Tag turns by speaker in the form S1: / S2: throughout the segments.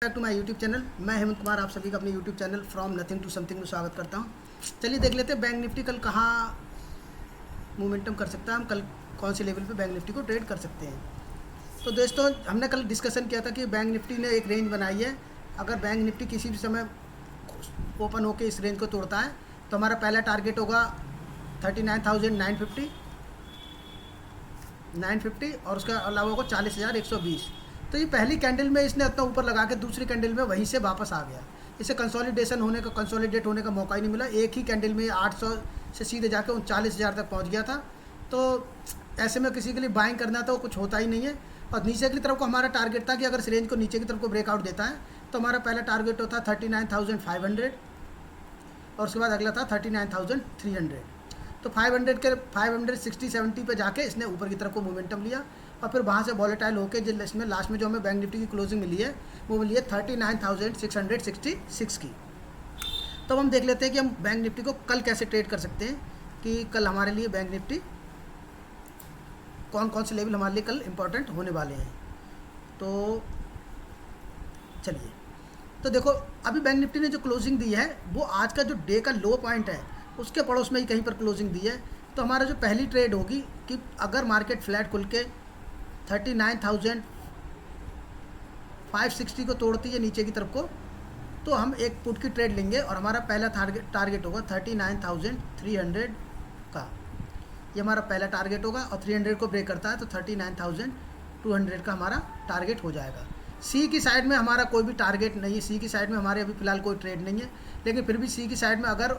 S1: Back to my YouTube channel. मैं हेमंत कुमार आप सभी का अपने YouTube channel from nothing to something में स्वागत करता हूं। चलिए देख लेते हैं बैंक निफ्टी कल कहाँ मोमेंटम कर सकता है, हम कल कौन से लेवल पे बैंक निफ्टी को ट्रेड कर सकते हैं। तो दोस्तों, हमने कल डिस्कशन किया था कि बैंक निफ्टी ने एक रेंज बनाई है। अगर बैंक निफ्टी किसी भी समय ओपन होकर इस रेंज को तोड़ता है तो हमारा पहला टारगेट होगा 39,950 और उसका अलावा होगा 40,120। तो ये पहली कैंडल में इसने इतना ऊपर लगा के दूसरी कैंडल में वहीं से वापस आ गया। इसे कंसोलिडेट होने का मौका ही नहीं मिला। एक ही कैंडल में 800 से सीधे जाके 39,000 तक पहुंच गया था। तो ऐसे में किसी के लिए बाइंग करना तो कुछ होता ही नहीं है। और नीचे की तरफ को हमारा टारगेट था कि अगर इस रेंज को नीचे की तरफ को ब्रेकआउट देता है तो हमारा पहला टारगेट होता 39,500 और उसके बाद अगला था 39,300। तो 560-70 पे जाके इसने ऊपर की तरफ को मोमेंटम लिया और फिर वहाँ से वॉलेटाइल होकर जो इसमें लास्ट में जो हमें बैंक निफ्टी की क्लोजिंग मिली है वो मिली है 39,666 की। तो हम देख लेते हैं कि हम बैंक निफ्टी को कल कैसे ट्रेड कर सकते हैं, कि कल हमारे लिए बैंक निफ्टी कौन कौन से लेवल हमारे लिए कल इम्पोर्टेंट होने वाले हैं। तो चलिए, तो देखो अभी बैंक निफ्टी ने जो क्लोजिंग दी है वो आज का जो डे का लो पॉइंट है उसके पड़ोस में ही कहीं पर क्लोजिंग दी है। तो हमारा जो पहली ट्रेड होगी कि अगर मार्केट फ्लैट खुल के 39,560 को तोड़ती है नीचे की तरफ को, तो हम एक पुट की ट्रेड लेंगे और हमारा पहला टारगेट होगा 39,300 का। ये हमारा पहला टारगेट होगा और 300 को ब्रेक करता है तो 39,200 का हमारा टारगेट हो जाएगा। सी की साइड में हमारा कोई भी टारगेट नहीं है। सी की साइड में हमारे अभी फ़िलहाल कोई ट्रेड नहीं है, लेकिन फिर भी सी की साइड में अगर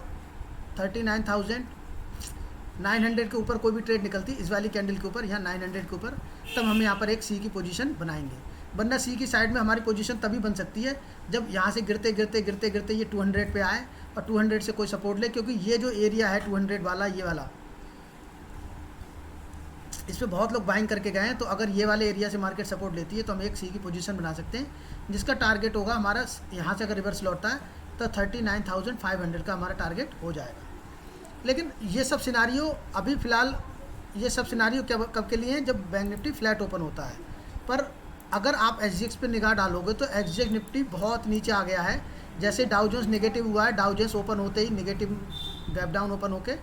S1: 39,900 के ऊपर कोई भी ट्रेड निकलती इस वाली कैंडल के ऊपर, यहाँ 900 के ऊपर, तब हम यहाँ पर एक सी की पोजीशन बनाएंगे। वरना सी की साइड में हमारी पोजीशन तभी बन सकती है जब यहाँ से गिरते गिरते ये 200 पे आए और 200 से कोई सपोर्ट ले, क्योंकि ये जो एरिया है 200 वाला, ये वाला, इस पर बहुत लोग बाइंग करके गए हैं। तो अगर ये वाले एरिया से मार्केट सपोर्ट लेती है तो हम एक सी की पोजीशन बना सकते हैं जिसका टारगेट होगा हमारा, यहाँ से अगर रिवर्स लौटता है तो 39,500 का हमारा टारगेट हो जाएगा। लेकिन ये सब सिनारियो अभी फ़िलहाल, ये सब सिनारियो कब के लिए हैं, जब बैंक निफ्टी फ्लैट ओपन होता है। पर अगर आप एसजीएक्स पे निगाह डालोगे तो एसजीएक्स निफ्टी बहुत नीचे आ गया है। जैसे डाउ जोन्स नेगेटिव हुआ है, डाउ जोन्स ओपन होते ही नेगेटिव गैप डाउन ओपन होके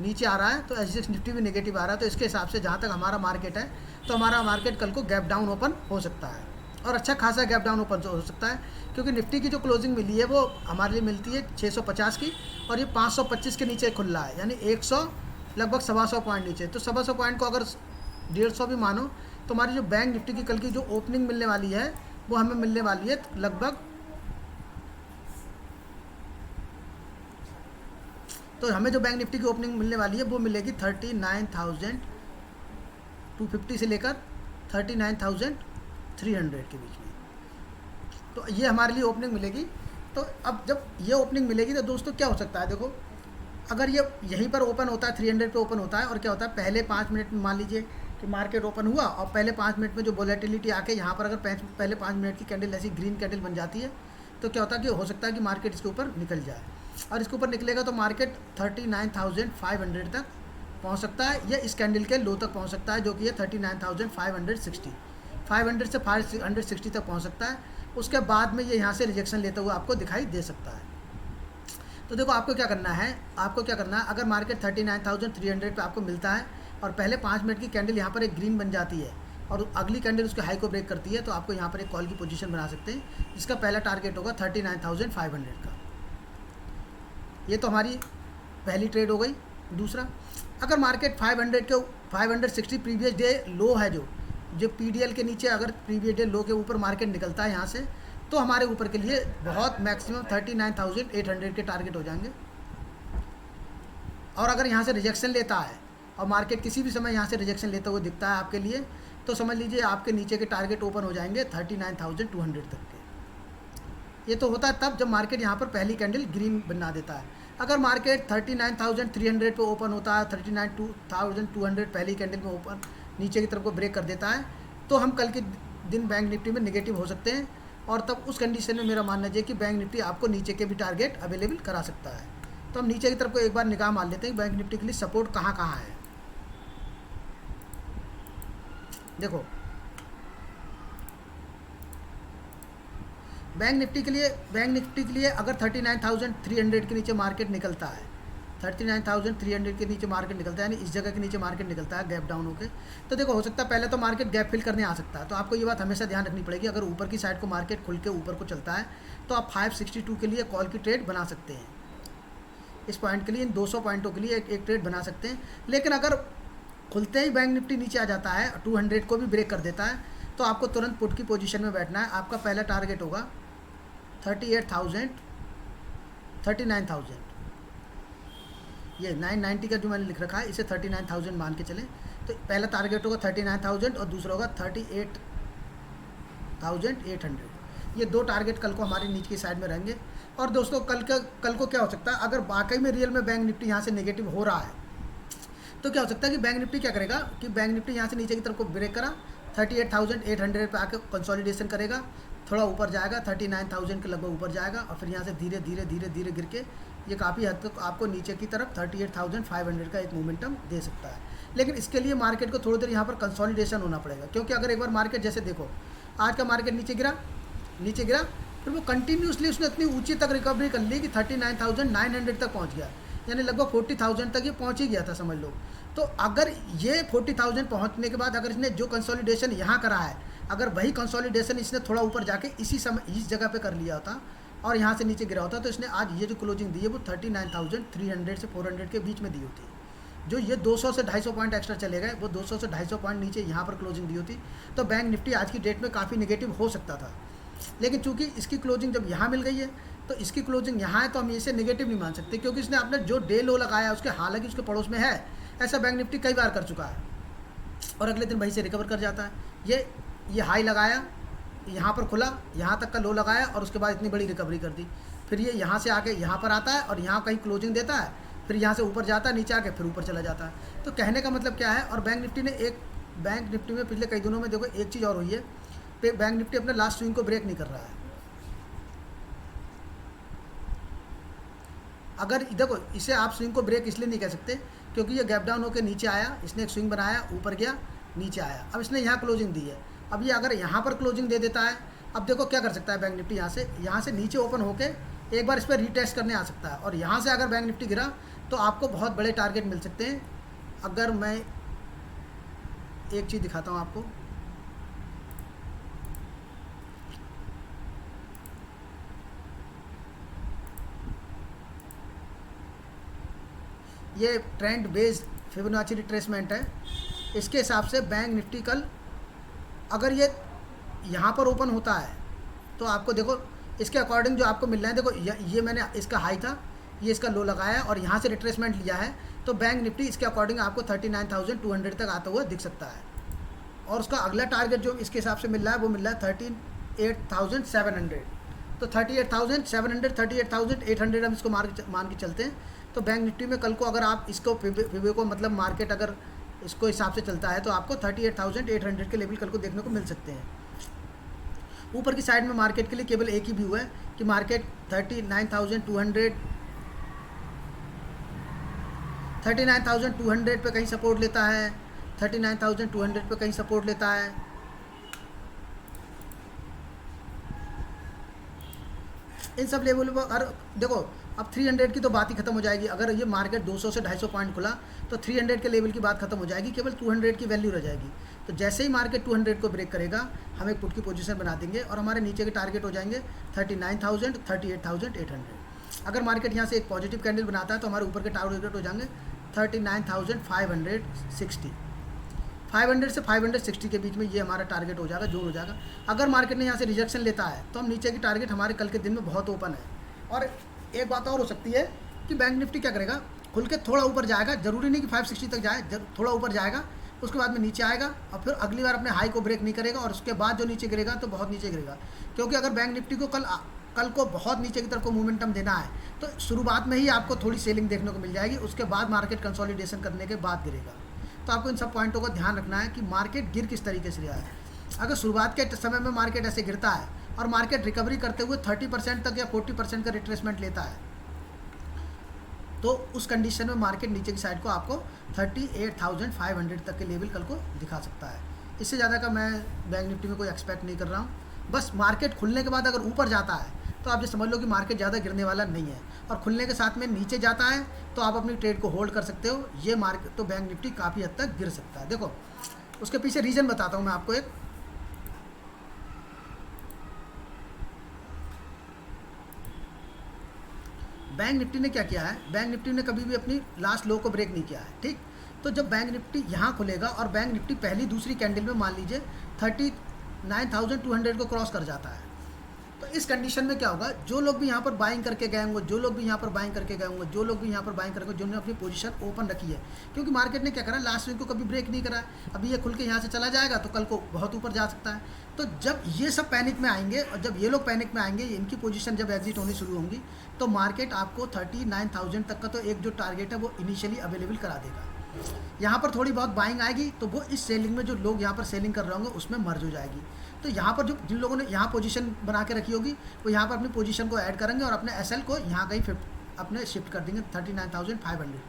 S1: नीचे आ रहा है, तो एसजीएक्स निफ्टी भी नेगेटिव आ रहा है। तो इसके हिसाब से जहाँ तक हमारा मार्केट है, तो हमारा मार्केट कल को गैप डाउन ओपन हो सकता है और अच्छा खासा गैप डाउन ओपन हो सकता है, क्योंकि निफ्टी की जो क्लोजिंग मिली है वो हमारे लिए मिलती है 650 की और ये 525 के नीचे खुल रहा है, यानी 100 लगभग 125 पॉइंट नीचे। तो 125 पॉइंट को अगर 150 भी मानो तो हमारी जो बैंक निफ्टी की कल की जो ओपनिंग मिलने वाली है वो हमें मिलने वाली है लगभग, तो हमें जो बैंक निफ्टी की ओपनिंग मिलने वाली है वो मिलेगी 39,250 से लेकर 39,300 के बीच में। तो ये हमारे लिए ओपनिंग मिलेगी। तो अब जब ये ओपनिंग मिलेगी तो दोस्तों क्या हो सकता है, देखो अगर ये यहीं पर ओपन होता है 300 पे ओपन होता है और क्या होता है, पहले 5 मिनट में मान लीजिए कि मार्केट ओपन हुआ और पहले 5 मिनट में जो वोलेटिलिटी आके यहाँ पर अगर पहले 5 मिनट की कैंडल ऐसी ग्रीन कैंडल बन जाती है तो क्या होता है कि हो सकता है कि मार्केट इसके ऊपर निकल जाए और इसके ऊपर निकलेगा तो मार्केट 39,500 तक पहुँच सकता है या इस कैंडल के लो तक पहुँच सकता है, जो कि है 39,560। 500 से 560 तक पहुँच सकता है। उसके बाद में ये यहाँ से रिजेक्शन लेता हुआ आपको दिखाई दे सकता है। तो देखो आपको क्या करना है, अगर मार्केट 39,300 पे आपको मिलता है और पहले 5 मिनट की कैंडल यहाँ पर एक ग्रीन बन जाती है और अगली कैंडल उसके हाई को ब्रेक करती है, तो आपको यहाँ पर एक कॉल की पोजीशन बना सकते हैं जिसका पहला टारगेट होगा 39,500 का। ये तो हमारी पहली ट्रेड हो गई। दूसरा, अगर मार्केट 560 प्रीवियस डे लो है, जो पीडीएल के नीचे अगर प्रीवियस डे लो के ऊपर मार्केट निकलता है यहाँ से, तो हमारे ऊपर के लिए बहुत मैक्सिमम 39,800 के टारगेट हो जाएंगे। और अगर यहाँ से रिजेक्शन लेता है और मार्केट किसी भी समय यहाँ से रिजेक्शन लेता हुआ दिखता है आपके लिए, तो समझ लीजिए आपके नीचे के टारगेट ओपन हो जाएंगे 39,200 तक के। ये तो होता है तब जब मार्केट यहाँ पर पहली कैंडल ग्रीन बना देता है। अगर मार्केट 39,300 पे ओपन होता है, 39,200 पहली कैंडल में ओपन नीचे की तरफ को ब्रेक कर देता है, तो हम कल के दिन बैंक निफ्टी में नेगेटिव हो सकते हैं और तब उस कंडीशन में मेरा मानना है कि बैंक निफ्टी आपको नीचे के भी टारगेट अवेलेबल करा सकता है। तो हम नीचे की तरफ को एक बार निगाह मार लेते हैं बैंक निफ्टी के लिए सपोर्ट कहाँ कहाँ है। देखो बैंक निफ्टी के लिए अगर 39,300 के नीचे मार्केट निकलता है, 39,300 के नीचे मार्केट निकलता है, यानी इस जगह के नीचे मार्केट निकलता है गैप डाउन होके, तो देखो हो सकता है पहले तो मार्केट गैप फिल करने आ सकता है। तो आपको ये बात हमेशा ध्यान रखनी पड़ेगी, अगर ऊपर की साइड को मार्केट खुल के ऊपर को चलता है तो आप 562 के लिए कॉल की ट्रेड बना सकते हैं। इस पॉइंट के लिए, इन 200 पॉइंटों के लिए एक ट्रेड बना सकते हैं। लेकिन अगर खुलते ही बैंक निफ्टी नीचे आ जाता है, 200 को भी ब्रेक कर देता है, तो आपको तुरंत पुट की पोजीशन में बैठना है। आपका पहला टारगेट होगा 38,000, 39,000, ये 990 का जो मैंने लिख रखा है इसे 39,000 मान के चलें। तो पहला टारगेट होगा 39,000 और दूसरा होगा 38,800। ये दो टारगेट कल को हमारे नीचे की साइड में रहेंगे। और दोस्तों कल को क्या हो सकता है, अगर वाकई में रियल में बैंक निफ्टी यहाँ से नेगेटिव हो रहा है तो क्या हो सकता है कि बैंक निफ्टी क्या करेगा कि बैंक निफ्टी यहाँ से नीचे की तरफ को ब्रेक करा, 38,800 पे आकर कंसोलिडेशन करेगा, थोड़ा ऊपर जाएगा, 39,000 के लगभग ऊपर जाएगा और फिर यहाँ से धीरे धीरे धीरे धीरे गिर के ये काफ़ी हद तक आपको नीचे की तरफ 38,500 का एक मोमेंटम दे सकता है। लेकिन इसके लिए मार्केट को थोड़ी देर यहाँ पर कंसोलिडेशन होना पड़ेगा, क्योंकि अगर एक बार मार्केट जैसे देखो आज का मार्केट नीचे गिरा, फिर वो कंटिन्यूसली उसने इतनी ऊंची तक रिकवरी कर ली कि 39,900 तक पहुँच गया, यानी लगभग 40,000 तक ये पहुँच ही गया था समझ लो। तो अगर ये 40,000 पहुँचने के बाद अगर इसने जो कंसोलिडेशन यहाँ करा है, अगर वही कंसोलिडेशन इसने थोड़ा ऊपर जाके इसी समय इस जगह पे कर लिया होता और यहाँ से नीचे गिरा होता, तो इसने आज ये जो क्लोजिंग दी है वो 39,300 से 400 के बीच में दी होती। जो ये 200 से 250 पॉइंट एक्स्ट्रा चले गए, वो 200 से 250 पॉइंट नीचे यहाँ पर क्लोजिंग दी होती तो बैंक निफ्टी आज की डेट में काफ़ी नेगेटिव हो सकता था। लेकिन चूंकि इसकी क्लोजिंग जब यहाँ मिल गई है तो इसकी क्लोजिंग यहाँ है, तो हम इसे नेगेटिव नहीं मान सकते, क्योंकि इसने अपने जो डे लो लगाया उसके हालांकि उसके पड़ोस में है, ऐसा बैंक निफ्टी कई बार कर चुका है और अगले दिन वहीं से रिकवर कर जाता है। ये हाई लगाया, यहाँ पर खुला, यहाँ तक का लो लगाया और उसके बाद इतनी बड़ी रिकवरी कर दी, फिर ये यहाँ से आके यहाँ पर आता है और यहाँ कहीं क्लोजिंग देता है, फिर यहाँ से ऊपर जाता है, नीचे आके फिर ऊपर चला जाता है। तो कहने का मतलब क्या है, और बैंक निफ्टी में पिछले कई दिनों में देखो एक चीज़ और हुई है, बैंक निफ्टी अपने लास्ट स्विंग को ब्रेक नहीं कर रहा है। अगर देखो इसे आप स्विंग को ब्रेक इसलिए नहीं कह सकते क्योंकि ये गैप डाउन होकर नीचे आया, इसने एक स्विंग बनाया, ऊपर गया, नीचे आया, अब इसने यहाँ क्लोजिंग दी है। अब ये अगर यहाँ पर क्लोजिंग दे देता है, अब देखो क्या कर सकता है बैंक निफ्टी, यहाँ से नीचे ओपन होके एक बार इस पर रीटेस्ट करने आ सकता है और यहाँ से अगर बैंक निफ्टी गिरा तो आपको बहुत बड़े टारगेट मिल सकते हैं। अगर मैं एक चीज़ दिखाता हूँ आपको, ये ट्रेंड बेस्ड फिबोनाची रिट्रेसमेंट है। इसके हिसाब से बैंक निफ्टी कल अगर ये यहाँ पर ओपन होता है तो आपको देखो इसके अकॉर्डिंग जो आपको मिल रहा है, देखो ये मैंने इसका हाई था, ये इसका लो लगाया और यहाँ से रिट्रेसमेंट लिया है, तो बैंक निफ्टी इसके अकॉर्डिंग आपको 39,200 तक आता हुआ दिख सकता है। और उसका अगला टारगेट जो इसके हिसाब से मिल रहा है वो मिल रहा है 38,700। तो 38,700, 38,800 हम इसको मान के चलते हैं। तो बैंक निफ्टी में कल को अगर आप इसको फिबो को मतलब मार्केट अगर इसको हिसाब से चलता है तो आपको 38,800 के लेवल कल को देखने को मिल सकते हैं। ऊपर की साइड में मार्केट के लिए केवल एक ही व्यू है कि मार्केट 39,200 पे कहीं सपोर्ट लेता है, 39,200 पे कहीं सपोर्ट लेता है। इन सब लेवल पर देखो अब 300 की तो बात ही खत्म हो जाएगी। अगर ये मार्केट 200 से 250 पॉइंट खुला तो 300 के लेवल की बात खत्म हो जाएगी, केवल 200 की वैल्यू रह जाएगी। तो जैसे ही मार्केट 200 को ब्रेक करेगा हम एक पुट की पोजीशन बना देंगे और हमारे नीचे के टारगेट हो जाएंगे 39,000, 38,800। अगर मार्केट यहाँ से एक पॉजिटिव कैंडल बनाता है तो हमारे ऊपर के टारगेट हो जाएंगे 39,560। 500 से 560 के बीच में ये हमारा टारगेट हो जाएगा, जोन हो जाएगा। अगर मार्केट ने यहाँ से रिजेक्शन लेता है तो हम नीचे की टारगेट हमारे कल के दिन में बहुत ओपन है। और एक बात और हो सकती है कि बैंक निफ्टी क्या करेगा, खुल के थोड़ा ऊपर जाएगा, ज़रूरी नहीं कि 560 तक जाए, थोड़ा ऊपर जाएगा, उसके बाद में नीचे आएगा और फिर अगली बार अपने हाई को ब्रेक नहीं करेगा और उसके बाद जो नीचे गिरेगा तो बहुत नीचे गिरेगा। क्योंकि अगर बैंक निफ्टी को कल को बहुत नीचे की तरफ को मोमेंटम देना है तो शुरुआत में ही आपको थोड़ी सेलिंग देखने को मिल जाएगी, उसके बाद मार्केट कंसोलिडेशन करने के बाद गिरेगा। तो आपको इन सब पॉइंटों का ध्यान रखना है कि मार्केट गिर किस तरीके से रहा है। अगर शुरुआत के समय में मार्केट ऐसे गिरता है और मार्केट रिकवरी करते हुए 30% तक या 40% का रिट्रेसमेंट लेता है तो उस कंडीशन में मार्केट नीचे की साइड को आपको 38,500 तक के लेवल कल को दिखा सकता है। इससे ज़्यादा का मैं बैंक निफ्टी में कोई एक्सपेक्ट नहीं कर रहा हूँ। बस मार्केट खुलने के बाद अगर ऊपर जाता है तो आप ये समझ लो कि मार्केट ज़्यादा गिरने वाला नहीं है, और खुलने के साथ में नीचे जाता है तो आप अपनी ट्रेड को होल्ड कर सकते हो। ये मार्केट तो बैंक निफ्टी काफ़ी हद तक गिर सकता है। देखो उसके पीछे रीज़न बताता हूँ मैं आपको एक। बैंक निफ्टी ने क्या किया है, बैंक निफ्टी ने कभी भी अपनी लास्ट लो को ब्रेक नहीं किया है, ठीक। तो जब बैंक निफ्टी यहाँ खुलेगा और बैंक निफ्टी पहली दूसरी कैंडल में मान लीजिए 39,200 को क्रॉस कर जाता है, तो इस कंडीशन में क्या होगा, जो लोग भी यहाँ पर बाइंग करके गए होंगे, जो लोग भी यहाँ पर बाइंग करके गए होंगे, जो लोग भी यहाँ पर बाइंग करेंगे, जिन्होंने अपनी पोजीशन ओपन रखी है, क्योंकि मार्केट ने क्या करा, लास्ट वीक को कभी ब्रेक नहीं करा, अभी ये खुल के यहाँ से चला जाएगा तो कल को बहुत ऊपर जा सकता है। तो जब ये सब पैनिक में आएंगे और जब ये लोग पैनिक में आएंगे, इनकी पोजीशन जब एग्जिट होनी शुरू होंगी, तो मार्केट आपको 39,000 तक का तो एक जो टारगेट है वो इनिशियली अवेलेबल करा देगा। यहाँ पर थोड़ी बहुत बाइंग आएगी तो वो इस सेलिंग में जो लोग यहाँ पर सेलिंग कर रहे होंगे उसमें मर्ज हो जाएगी। तो यहाँ पर जो जिन लोगों ने यहाँ पोजीशन बना के रखी होगी वो यहाँ पर अपनी पोजीशन को ऐड करेंगे और अपने एसएल को यहाँ कहीं अपने शिफ्ट कर देंगे 39,500 पे,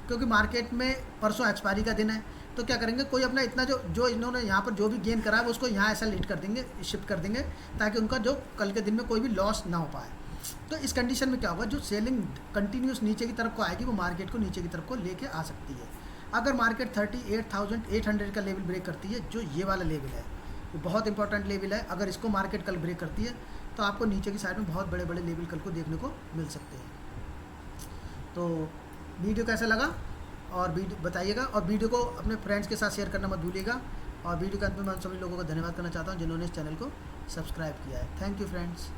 S1: क्योंकि मार्केट में परसों एक्सपायरी का दिन है। तो क्या करेंगे, कोई अपना इतना जो इन्होंने यहाँ पर जो भी गेन करा है वो उसको यहाँ एसएल हिट कर देंगे, शिफ्ट कर देंगे, ताकि उनका जो कल के दिन में कोई भी लॉस ना हो पाए। तो इस कंडीशन में क्या होगा, जो सेलिंग कंटिन्यूस नीचे की तरफ को आएगी वो मार्केट को नीचे की तरफ को लेके आ सकती है। अगर मार्केट 38,800 का लेवल ब्रेक करती है, जो ये वाला लेवल है, ये बहुत इंपॉर्टेंट लेवल है, अगर इसको मार्केट कल ब्रेक करती है तो आपको नीचे की साइड में बहुत बड़े बड़े लेवल कल को देखने को मिल सकते हैं। तो वीडियो कैसा लगा और वीडियो बताइएगा, और वीडियो को अपने फ्रेंड्स के साथ शेयर करना मत भूलिएगा। और वीडियो के अंत में मैं सभी लोगों को धन्यवाद करना चाहता हूँ जिन्होंने इस चैनल को सब्सक्राइब किया है। Thank you friends.